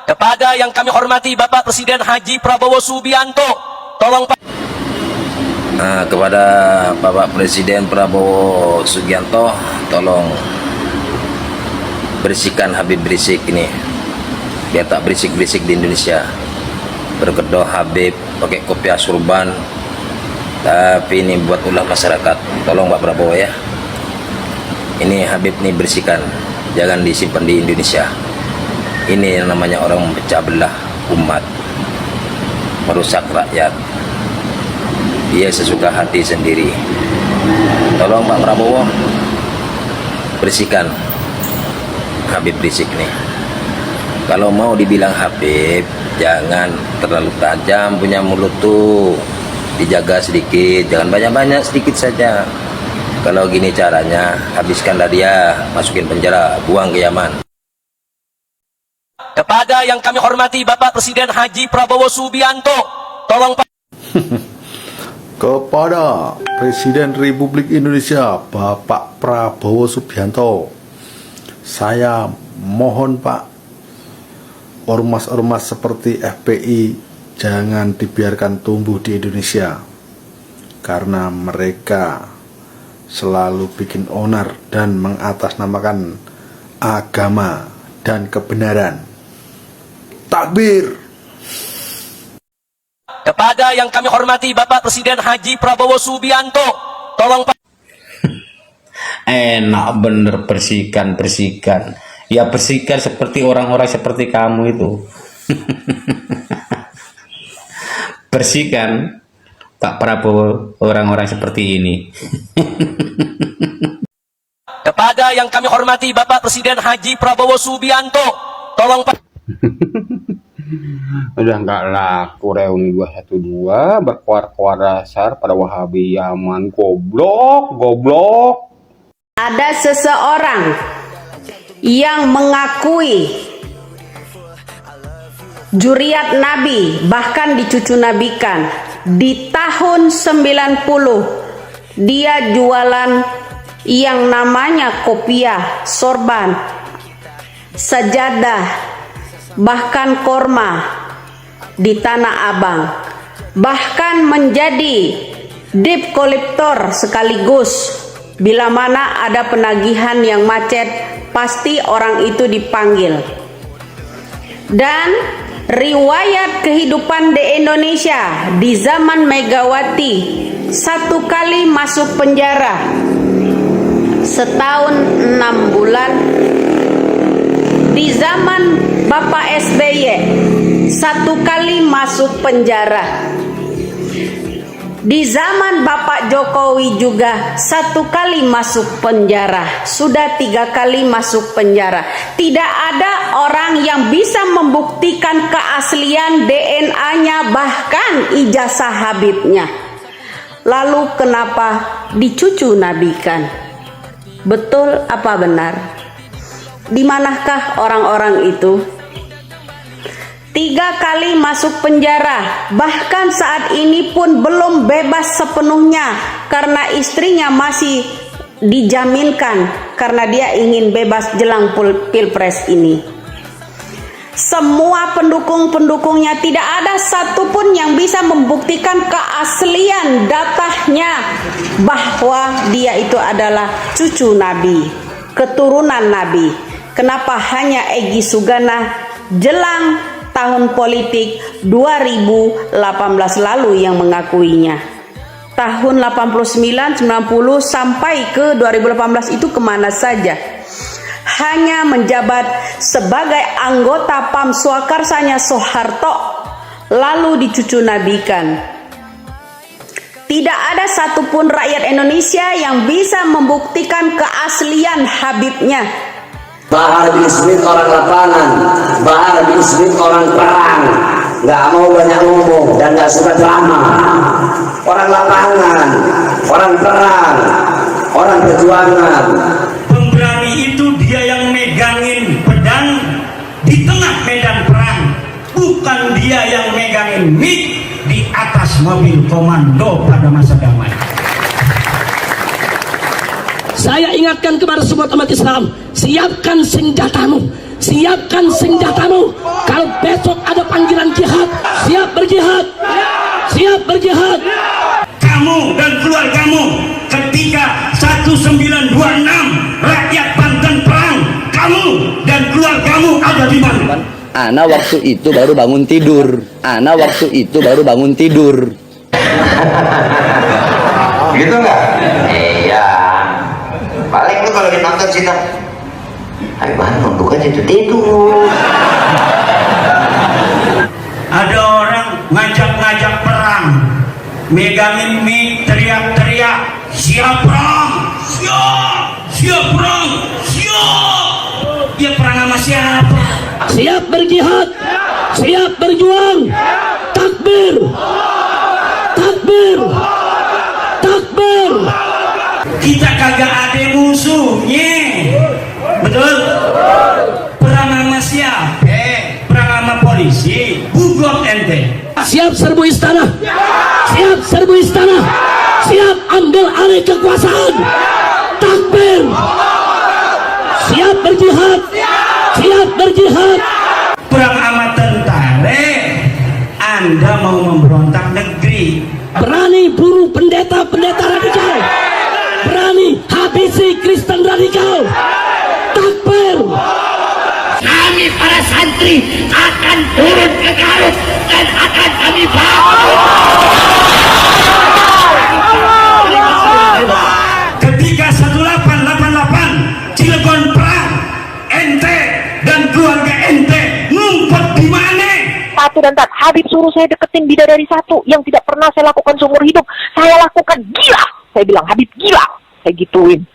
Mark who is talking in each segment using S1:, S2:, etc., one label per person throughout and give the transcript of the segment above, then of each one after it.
S1: Kepada yang kami hormati Bapak Presiden Haji Prabowo Subianto, tolong Pak.
S2: Kepada Bapak Presiden Prabowo Subianto, tolong bersihkan Habib Rizik ini, biar tak berisik-berisik di Indonesia. Berkedok Habib pakai kopiah surban, tapi ini buat ulah masyarakat. Tolong Pak Prabowo ya, ini Habib ini bersihkan, jangan disimpan di Indonesia. Ini yang namanya orang memecah belah umat, merusak rakyat. Dia sesuka hati sendiri. Tolong Pak Prabowo bersihkan Habib Rizik nih. Kalau mau dibilang Habib, jangan terlalu tajam punya mulut tuh, dijaga sedikit, jangan banyak-banyak, sedikit saja. Kalau gini caranya, habiskanlah dia, masukin penjara, buang ke Yaman.
S1: Kepada yang kami hormati Bapak Presiden Haji Prabowo Subianto, tolong Pak.
S3: Kepada Presiden Republik Indonesia Bapak Prabowo Subianto, saya mohon Pak, ormas-ormas seperti FPI jangan dibiarkan tumbuh di Indonesia, karena mereka selalu bikin onar dan mengatasnamakan agama dan kebenaran. Takbir.
S1: Kepada yang kami hormati Bapak Presiden Haji Prabowo Subianto, tolong Pak.
S4: Enak bener bersihkan. Ya bersihkan seperti orang-orang seperti kamu itu. Bersihkan Pak Prabowo orang-orang seperti ini.
S1: Kepada yang kami hormati Bapak Presiden Haji Prabowo Subianto, tolong Pak.
S5: Udah nggak laku reuni 212 berkuar-kuar dasar pada Wahabi Yaman. Goblok.
S6: Ada seseorang yang mengakui juriat Nabi, bahkan dicucu nabikan. Di tahun 90 dia jualan yang namanya kopiah, sorban, sajadah, bahkan korma di Tanah Abang, bahkan menjadi debt collector sekaligus. Bila mana ada penagihan yang macet, pasti orang itu dipanggil. Dan riwayat kehidupan di Indonesia di zaman Megawati, 1 kali masuk penjara setahun 6 bulan. Di zaman Bapak SBY 1 kali masuk penjara. Di zaman Bapak Jokowi juga 1 kali masuk penjara. Sudah 3 kali masuk penjara. Tidak ada orang yang bisa membuktikan keaslian DNA-nya, bahkan ijazah Habibnya. Lalu kenapa dicucu nabikan? Betul apa benar? Di manakah orang-orang itu? 3 kali masuk penjara, bahkan saat ini pun belum bebas sepenuhnya karena istrinya masih dijaminkan karena dia ingin bebas jelang pilpres ini. Semua pendukung-pendukungnya, tidak ada satupun yang bisa membuktikan keaslian datanya bahwa dia itu adalah cucu Nabi, keturunan Nabi. Kenapa hanya Egy Sugana jelang tahun politik 2018 lalu yang mengakuinya? Tahun 89, 90 sampai ke 2018 itu kemana saja? Hanya menjabat sebagai anggota PAM Swakarsanya Soeharto, lalu dicucu nabikan. Tidak ada satupun rakyat Indonesia yang bisa membuktikan keaslian Habibnya.
S7: Bahar bin Smith orang lapangan, Bahar bin Smith orang perang, nggak mau banyak ngomong dan nggak suka ceramah. Orang lapangan, orang perang, orang perjuangan.
S8: Pemberani itu dia yang megangin pedang di tengah medan perang, bukan dia yang megangin mic di atas mobil komando pada masa damai.
S1: Saya ingatkan kepada semua umat Islam, siapkan senjatamu, siapkan senjatamu. Kalau
S7: Ana waktu itu baru bangun tidur. Ana waktu itu baru bangun tidur.
S9: Gitu nggak? Iya. Paling tuh kalau kita nonton cerita, ayo bangun, bukannya itu tidur.
S8: Ada orang ngajak-ngajak perang, megangin mic, teriak-teriak, siap perang, siap perang, siap. Ya perang sama siapa?
S1: Siap berjihad, siap berjuang. Takbir, takbir, takbir.
S8: Kita kagak ada musuhnya, betul? Perang sama siapa? Perang sama polisi, bugot ente.
S1: Siap serbu istana, siap serbu istana, siap ambil alih kekuasaan. Takbir, siap berjihad, siap berjihad.
S8: Perang sama tentara, Anda mau memberontak negeri.
S1: Berani bunuh pendeta-pendeta radikal, berani habisi Kristen radikal. Takbir. Kami para santri akan turun ke Garut dan akan kami bangun.
S8: Ketika 1888 Cilegon perang, ente dan keluarga ente ngumpet di mana?
S10: Satu dan tat, Habib suruh saya deketin bidadari satu yang tidak pernah saya lakukan seumur hidup. Saya lakukan, gila. Saya bilang, Habib gila. Saya gituin.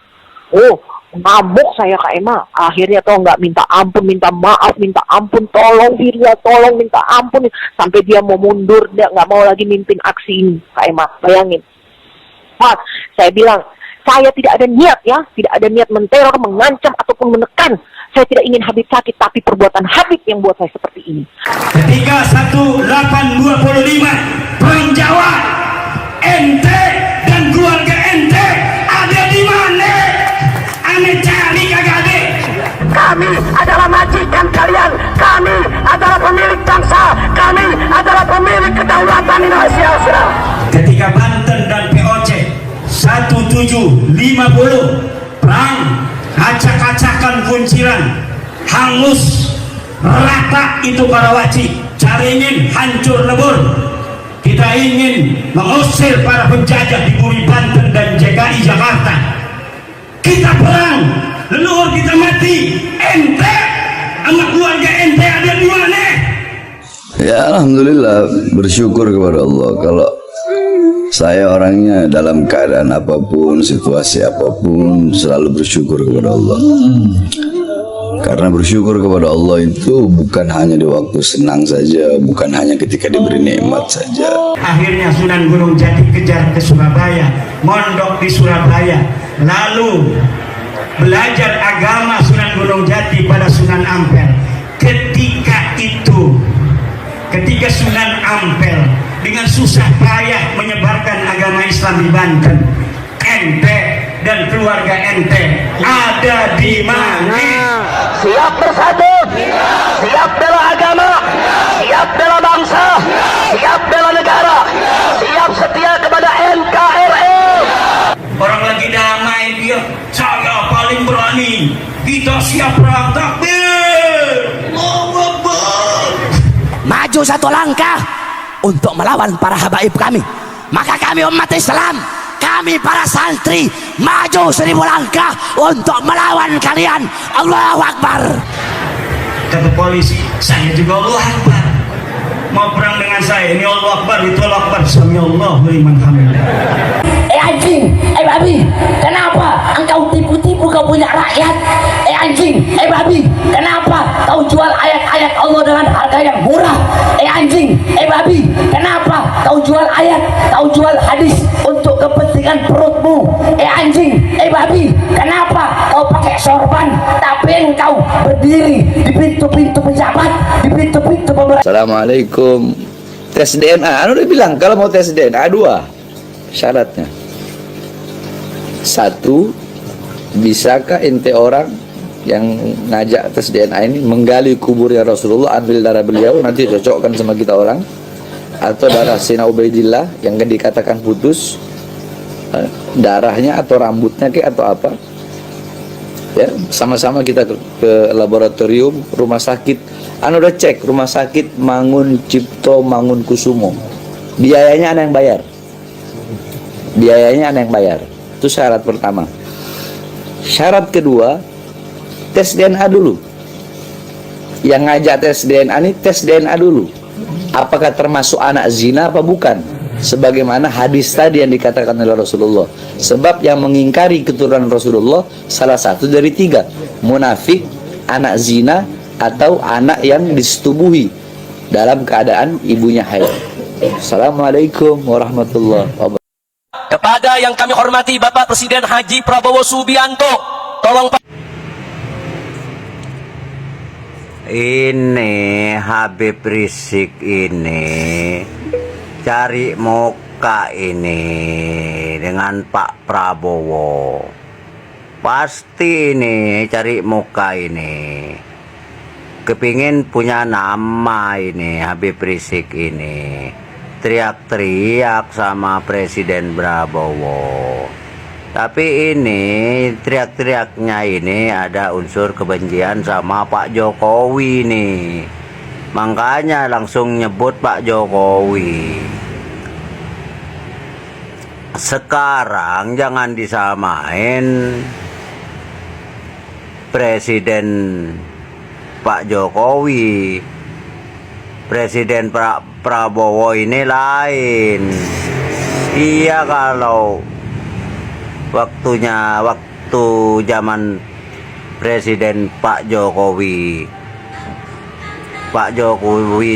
S10: Oh, ngamuk saya Kak Emma. Akhirnya tau nggak, minta ampun, minta maaf, minta ampun, tolong Firya, tolong, minta ampun. Sampai dia mau mundur, dia nggak mau lagi mimpin aksi ini, Kak Emma. Bayangin. Mas, saya bilang, saya tidak ada niat ya, tidak ada niat menteror, mengancam ataupun menekan. Saya tidak ingin Habib sakit, tapi perbuatan Habib yang buat saya seperti ini.
S8: Ketika 1825 perang Jawa, ente dan keluarga ente ada di mana? Ane cari kagak ada.
S1: Kami adalah majikan kalian. Kami adalah pemilik bangsa. Kami adalah pemilik kedaulatan Indonesia.
S8: Ketika Banten dan POC 1750 perang, acak-acakan kunciran, hangus rata itu Karawaci, Caringin hancur lebur. Kita ingin mengusir para penjajah di bumi Banten dan DKI Jakarta. Kita perang, leluhur kita mati, ente sama keluarga ente ada di mana?
S11: Ya alhamdulillah, bersyukur kepada Allah. Kalau saya orangnya dalam keadaan apapun, situasi apapun, selalu bersyukur kepada Allah. Karena bersyukur kepada Allah itu bukan hanya di waktu senang saja, bukan hanya ketika diberi nikmat saja.
S8: Akhirnya Sunan Gunung Jati kejar ke Surabaya, mondok di Surabaya, lalu belajar agama Sunan Gunung Jati pada Sunan Ampel. Ketika Sunan Ampel dengan susah payah menyebarkan agama Islam di Banten, ente dan keluarga ente ada di mana?
S1: Siap bersatu, siap bela agama, siap bela bangsa, siap bela negara, siap setia kepada NKRI.
S8: Orang lagi damai dia, saya paling berani. Kita siap perang, takbir. Allahu Akbar.
S1: Maju satu langkah untuk melawan para habaib kami. Maka kami umat Islam, kami para santri maju 1000 langkah untuk melawan kalian. Allahu Akbar.
S8: Kata polisi, saya juga Allahu Akbar. Mau perang dengan saya, ini Allahu Akbar, itu Allahu Akbar. Samiallahu liman hamidah.
S1: Anjing, babi, kenapa engkau tipu-tipu kau punya rakyat? Anjing, babi, kenapa kau jual ayat-ayat Allah dengan harga yang murah? Anjing, babi, kenapa kau jual ayat, kau jual hadis untuk kepentingan perutmu? Anjing, babi, kenapa kau pakai sorban tapi engkau berdiri di pintu-pintu pejabat, di pintu-pintu pemerintah?
S11: Assalamualaikum. Tes DNA, udah bilang kalau mau tes DNA 2 syaratnya. 1, bisakah ente orang yang ngajak tes DNA ini menggali kuburnya Rasulullah, ambil darah beliau, nanti cocokkan sama kita orang, atau darah Sayyidina Ubaidillah yang dikatakan putus darahnya atau rambutnya kayak atau apa, Ya, sama-sama kita ke laboratorium rumah sakit. Udah cek rumah sakit Mangun Cipto Mangunkusumo. Biayanya Anda yang bayar. Biayanya Anda yang bayar. Itu syarat pertama. Syarat kedua, tes DNA dulu. Yang ngajak tes DNA ini tes DNA dulu. Apakah termasuk anak zina apa bukan? Sebagaimana hadis tadi yang dikatakan oleh Rasulullah. Sebab yang mengingkari keturunan Rasulullah salah satu dari 3, munafik, anak zina, atau anak yang disetubuhi dalam keadaan ibunya haid. Assalamualaikum warahmatullahi wabarakatuh.
S12: Kepada yang kami hormati Bapak Presiden Haji Prabowo Subianto, tolong Pak.
S13: Ini Habib Rizik ini cari muka ini dengan Pak Prabowo. Pasti ini cari muka ini. Kepingin punya nama ini Habib Rizik ini. Teriak-teriak sama Presiden Prabowo. Tapi ini teriak-teriaknya ini ada unsur kebencian sama Pak Jokowi nih. Makanya langsung nyebut Pak Jokowi. Sekarang jangan disamain Presiden Pak Jokowi. Presiden Prabowo ini lain. Iya, kalau waktu zaman Presiden Pak Jokowi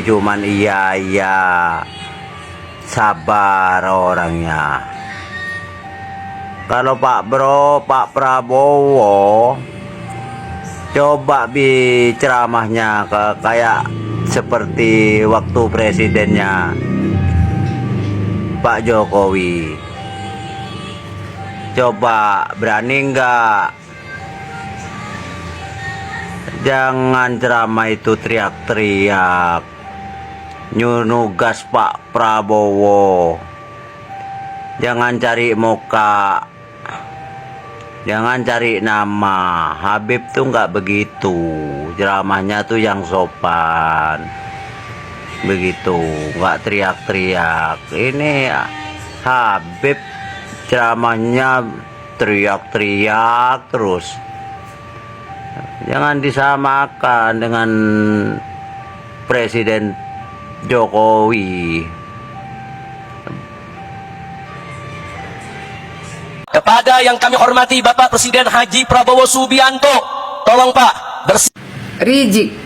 S13: cuman iya sabar orangnya. Kalau Pak Prabowo coba ceramahnya kayak seperti waktu presidennya Pak Jokowi. Coba berani enggak? Jangan ceramah itu teriak-teriak, nyunugas Pak Prabowo. Jangan cari muka, jangan cari nama. Habib tuh enggak begitu, ceramahnya tuh yang sopan begitu, enggak teriak-teriak. Ini Habib ceramahnya teriak-teriak terus. Jangan disamakan dengan Presiden Jokowi.
S12: Kepada yang kami hormati Bapak Presiden Haji Prabowo Subianto, tolong Pak
S14: Rizik,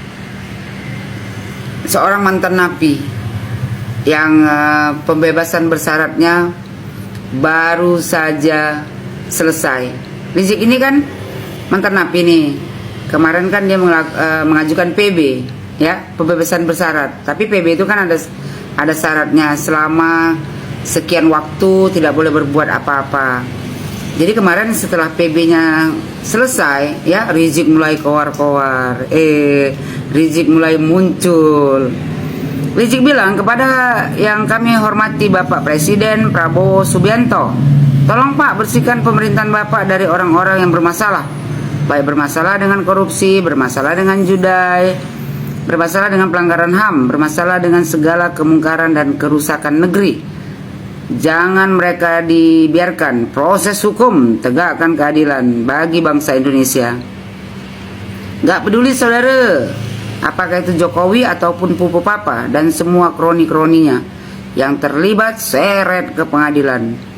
S14: seorang mantan napi yang pembebasan bersyaratnya baru saja selesai. Rizik ini kan mantan napi nih. Kemarin kan dia mengajukan PB, ya, pembebasan bersyarat. Tapi PB itu kan ada syaratnya, selama sekian waktu tidak boleh berbuat apa-apa. Jadi kemarin setelah PB-nya selesai, ya, Rizik mulai kowar-kowar. Rizik mulai muncul. Rizik bilang kepada yang kami hormati Bapak Presiden Prabowo Subianto, tolong Pak bersihkan pemerintahan Bapak dari orang-orang yang bermasalah, baik bermasalah dengan korupsi, bermasalah dengan judai, bermasalah dengan pelanggaran HAM, bermasalah dengan segala kemungkaran dan kerusakan negeri. Jangan mereka dibiarkan. Proses hukum, tegakkan keadilan bagi bangsa Indonesia. Gak peduli saudara, apakah itu Jokowi ataupun Pupu Papa dan semua kroni-kroninya yang terlibat, seret ke pengadilan.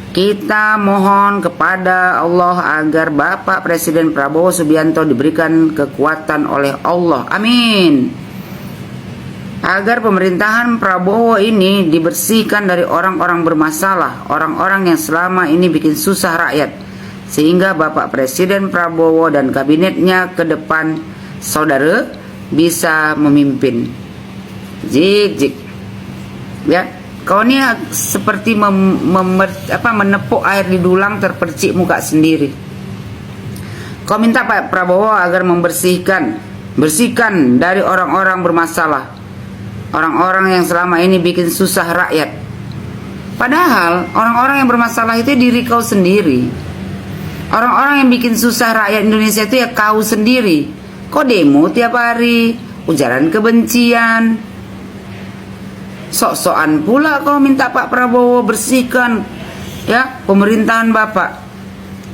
S14: Kita mohon kepada Allah agar Bapak Presiden Prabowo Subianto diberikan kekuatan oleh Allah. Amin. Agar pemerintahan Prabowo ini dibersihkan dari orang-orang bermasalah, orang-orang yang selama ini bikin susah rakyat, sehingga Bapak Presiden Prabowo dan kabinetnya ke depan, saudara, bisa memimpin. Jik, ya. Kau ini seperti menepuk air di dulang, terpercik muka sendiri. Kau minta Pak Prabowo agar bersihkan dari orang-orang bermasalah, orang-orang yang selama ini bikin susah rakyat. Padahal orang-orang yang bermasalah itu diri kau sendiri. Orang-orang yang bikin susah rakyat Indonesia itu ya kau sendiri. Kok demo tiap hari, ujaran kebencian, sok-sokan pula kau minta Pak Prabowo bersihkan ya pemerintahan Bapak.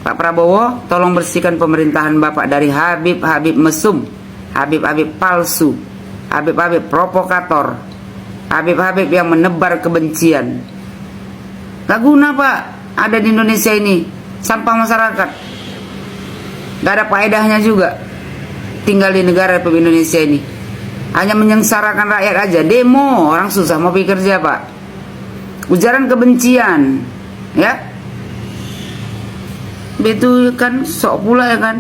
S14: Pak Prabowo, tolong bersihkan pemerintahan Bapak dari Habib-Habib mesum, Habib-Habib palsu, Habib-Habib provokator, Habib-Habib yang menebar kebencian. Gak guna Pak ada di Indonesia ini, sampah masyarakat. Gak ada faedahnya juga tinggal di negara Republik Indonesia ini. Hanya menyengsarakan rakyat aja. Demo, orang susah mau pergi kerja Pak. Ujaran kebencian, ya. Itu kan sok pula ya kan.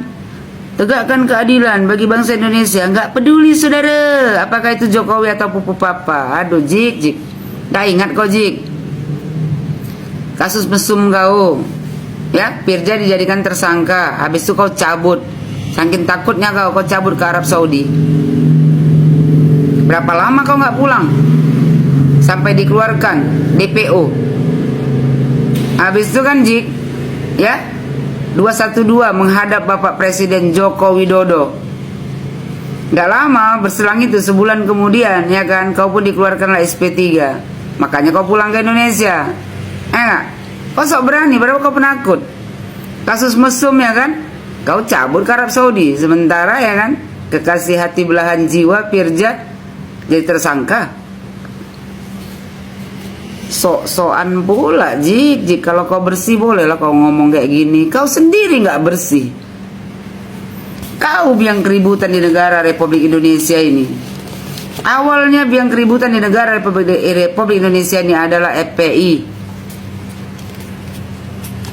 S14: Tegakkan keadilan bagi bangsa Indonesia. Nggak peduli saudara, apakah itu Jokowi atau Pupu Papa. Aduh Jik. Dah ingat kau Jik. Kasus mesum kau, ya, Firja dijadikan tersangka. Habis itu kau cabut. Saking takutnya kau cabut ke Arab Saudi. Berapa lama kau nggak pulang? Sampai dikeluarkan DPO. Habis itu kan Jik, ya, 212 menghadap Bapak Presiden Joko Widodo. Gak lama berselang itu, sebulan kemudian ya kan, kau pun dikeluarkanlah SP3. Makanya kau pulang ke Indonesia. Enggak? Kau sok berani, padahal kau penakut. Kasus mesum ya kan, kau cabut ke Arab Saudi. Sementara ya kan, kekasih hati belahan jiwa Firja jadi tersangka. Sok-sokan pula Jik. Kalau kau bersih bolehlah kau ngomong kayak gini. Kau sendiri nggak bersih. Kau biang keributan di negara Republik Indonesia ini. Awalnya biang keributan di negara Republik Indonesia ini adalah FPI.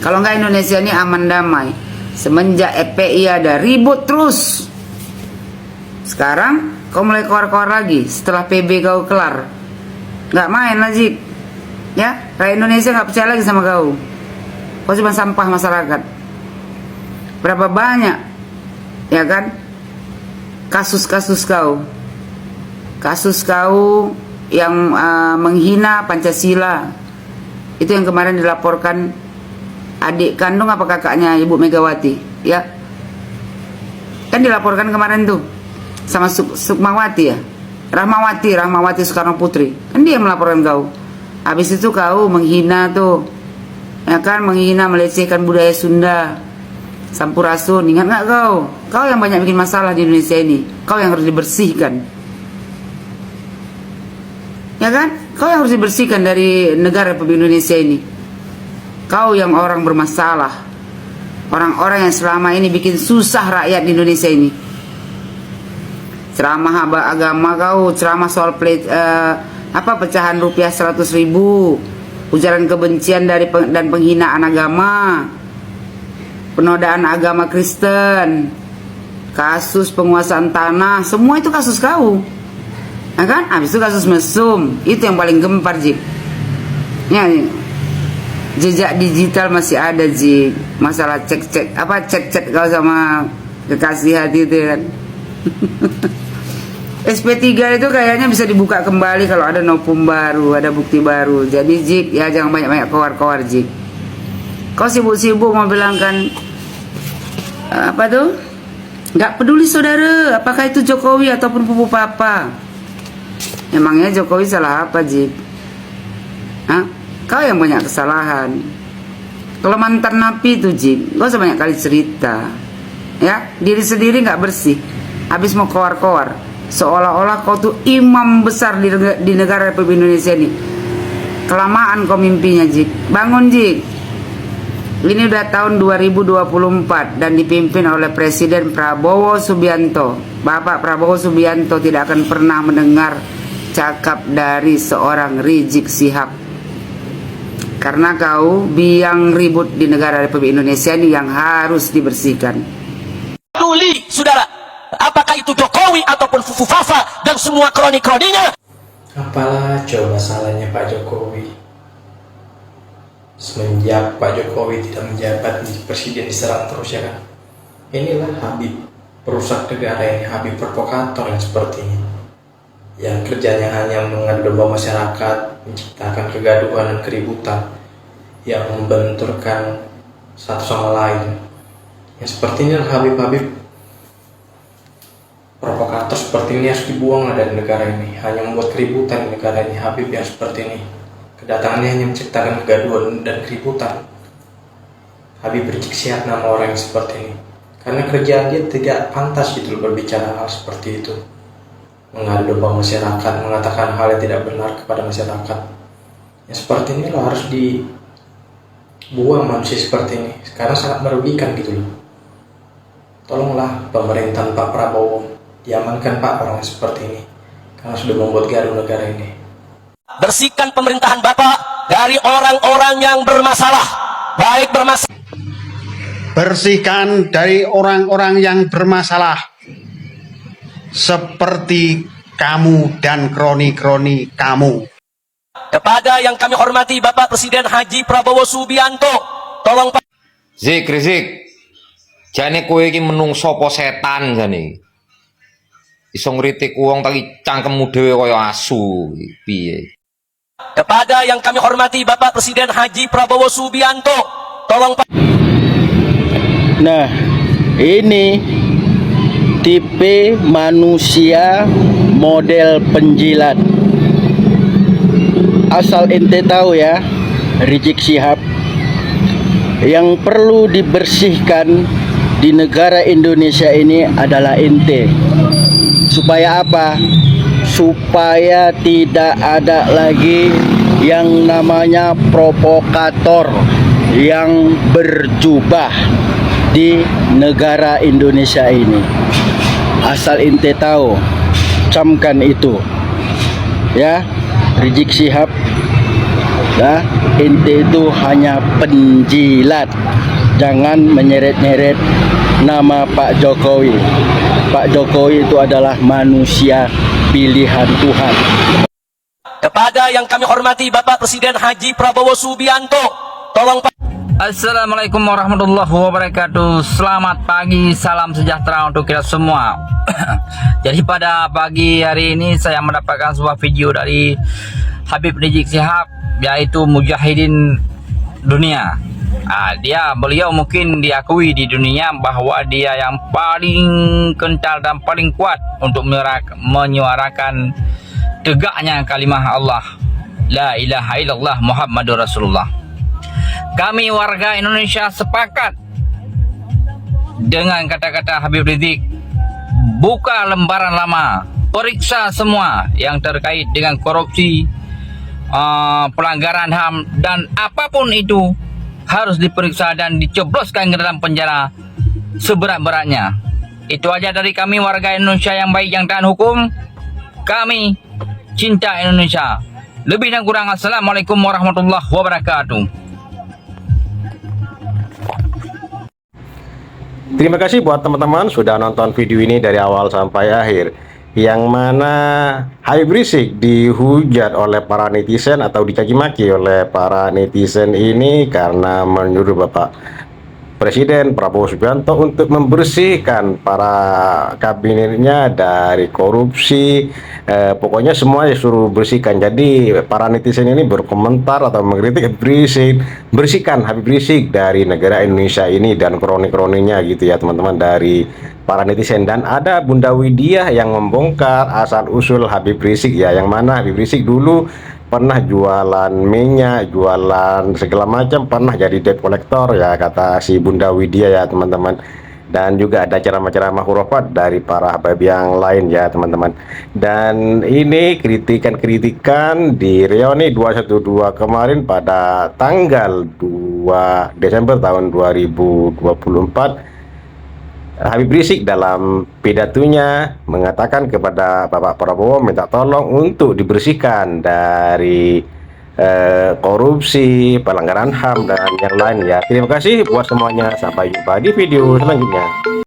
S14: Kalau nggak Indonesia ini aman damai. Semenjak FPI ada, ribut terus. Sekarang kau mulai keluar-keluar lagi setelah PB kau kelar. Nggak main lah Jik. Ya, rakyat Indonesia nggak percaya lagi sama kau. Kau cuma sampah masyarakat. Berapa banyak, ya kan, kasus-kasus kau. Kasus kau yang menghina Pancasila. Itu yang kemarin dilaporkan adik kandung apa kakaknya Ibu Megawati, ya. Kan dilaporkan kemarin tuh sama Sukmawati ya. Rahmawati Soekarno Putri. Kan dia melaporkan kau. Habis itu kau menghina tuh, ya kan, menghina, melecehkan budaya Sunda, Sampurasun. Ingat nggak kau? Kau yang banyak bikin masalah di Indonesia ini. Kau yang harus dibersihkan, ya kan? Kau yang harus dibersihkan dari negara Republik Indonesia ini. Kau yang orang bermasalah, orang-orang yang selama ini bikin susah rakyat di Indonesia ini. Ceramah agama kau, ceramah soal pecahan rupiah 100.000, ujaran kebencian dan penghinaan agama, penodaan agama Kristen, kasus penguasaan tanah, semua itu kasus kau, ya kan? Habis itu kasus mesum, itu yang paling gempar Jik. Ya, jejak digital masih ada Jik. Masalah cek kau sama kekasih hati itu kan. SP3 itu kayaknya bisa dibuka kembali kalau ada novum baru, ada bukti baru. Jadi Jik, ya jangan banyak-banyak keluar Jik. Kau sibuk-sibuk mau bilang kan apa tuh? Gak peduli saudara, apakah itu Jokowi ataupun Pupu Papa. Emangnya Jokowi salah apa Jik? Hah? Kau yang banyak kesalahan. Kalau mantan napi itu Jik, kau sebanyak kali cerita, ya, diri sendiri gak bersih. Habis mau keluar-keluar, seolah-olah kau tuh imam besar di negara Republik Indonesia ini. Kelamaan kau mimpinya Jik. Bangun Jik. Ini udah tahun 2024 dan dipimpin oleh Presiden Prabowo Subianto. Bapak Prabowo Subianto tidak akan pernah mendengar cakap dari seorang Rizik Syihab. Karena kau biang ribut di negara Republik Indonesia ini yang harus dibersihkan.
S12: Peduli, saudara. Apakah itu Jokowi ataupun Fufu Fafa dan semua kroni-kroninya?
S15: Apalah coba salahnya Pak Jokowi? Semenjak Pak Jokowi tidak menjabat di presiden diserang terus ya kan? Inilah Habib perusak negara ini, Habib provokator yang seperti ini, yang kerjanya hanya mengadu domba masyarakat, menciptakan kegaduhan dan keributan, yang membenturkan satu sama lain. Ya seperti ini Habib-Habib provokator seperti ini harus dibuang dari negara ini. Hanya membuat keributan di negara ini. Habib yang seperti ini, kedatangannya hanya menciptakan kegaduhan dan keributan. Habib Rizik Syihab nama orang yang seperti ini, karena kerjaan dia tidak pantas gitu berbicara hal seperti itu, mengadu domba masyarakat, mengatakan hal yang tidak benar kepada masyarakat. Ya seperti inilah harus dibuang manusia seperti ini, karena sangat merugikan gitu loh. Tolonglah pemerintahan Pak Prabowo, diamankan Pak orang seperti ini, karena sudah membuat gaduh negara ini.
S12: Bersihkan pemerintahan Bapak dari orang-orang yang bermasalah, baik bermasalah.
S16: Bersihkan dari orang-orang yang bermasalah, seperti kamu dan kroni-kroni kamu.
S12: Kepada yang kami hormati Bapak Presiden Haji Prabowo Subianto, tolong Pak.
S2: Rizik, jane kowe iki menungso apa setan jane? Iso ngritik wong tapi cangkemmu dhewe kaya asu, piye?
S12: Kepada yang kami hormati Bapak Presiden Haji Prabowo Subianto, tolong Pak.
S17: Nah, ini tipe manusia model penjilat. Asal ente tahu ya, Rizik Syihab, yang perlu dibersihkan di negara Indonesia ini adalah ente. Supaya apa? Supaya tidak ada lagi yang namanya provokator yang berjubah di negara Indonesia ini. Asal ente tahu, camkan itu ya, Rizik Syihab ya, ente itu hanya penjilat. Jangan menyeret-nyeret nama Pak Jokowi. Pak Jokowi itu adalah manusia pilihan Tuhan.
S12: Kepada yang kami hormati Bapak Presiden Haji Prabowo Subianto, tolong Pak.
S18: Assalamualaikum warahmatullahi wabarakatuh. Selamat pagi, salam sejahtera untuk kita semua. Jadi pada pagi hari ini saya mendapatkan sebuah video dari Habib Rizik Syihab, yaitu mujahidin dunia. Beliau mungkin diakui di dunia bahwa dia yang paling kental dan paling kuat untuk menyuarakan tegaknya kalimah Allah, la ilaha illallah Muhammadur Rasulullah. Kami warga Indonesia sepakat dengan kata-kata Habib Rizik. Buka lembaran lama, periksa semua yang terkait dengan korupsi, pelanggaran HAM, dan apapun itu harus diperiksa dan dicobloskan ke dalam penjara seberat-beratnya. Itu aja dari kami warga Indonesia yang baik, yang taat hukum. Kami cinta Indonesia. Lebih dan kurang, assalamualaikum warahmatullahi wabarakatuh.
S19: Terima kasih buat teman-teman sudah nonton video ini dari awal sampai akhir. Yang mana Habib Rizik dihujat oleh para netizen atau dicaci maki oleh para netizen ini karena menyuruh Bapak Presiden Prabowo Subianto untuk membersihkan para kabinetnya dari korupsi. Pokoknya semua disuruh bersihkan. Jadi para netizen ini berkomentar atau mengkritik Habib Rizik, bersihkan Habib Rizik dari negara Indonesia ini dan kroni-kroninya gitu ya teman-teman, dari para netizen. Dan ada Bunda Widya yang membongkar asal usul Habib Rizik ya, yang mana Habib Rizik dulu pernah jualan minyak, jualan segala macam, pernah jadi debt collector ya, kata si Bunda Widya ya teman-teman. Dan juga ada ceramah-ceramah khurafat dari para habib yang lain ya teman-teman. Dan ini kritikan-kritikan di reuni 212 kemarin pada tanggal 2 Desember tahun 2024. Habib Rizik dalam pidatonya mengatakan kepada Bapak Prabowo minta tolong untuk dibersihkan dari korupsi, pelanggaran HAM dan yang lain ya. Terima kasih buat semuanya, sampai jumpa di video selanjutnya.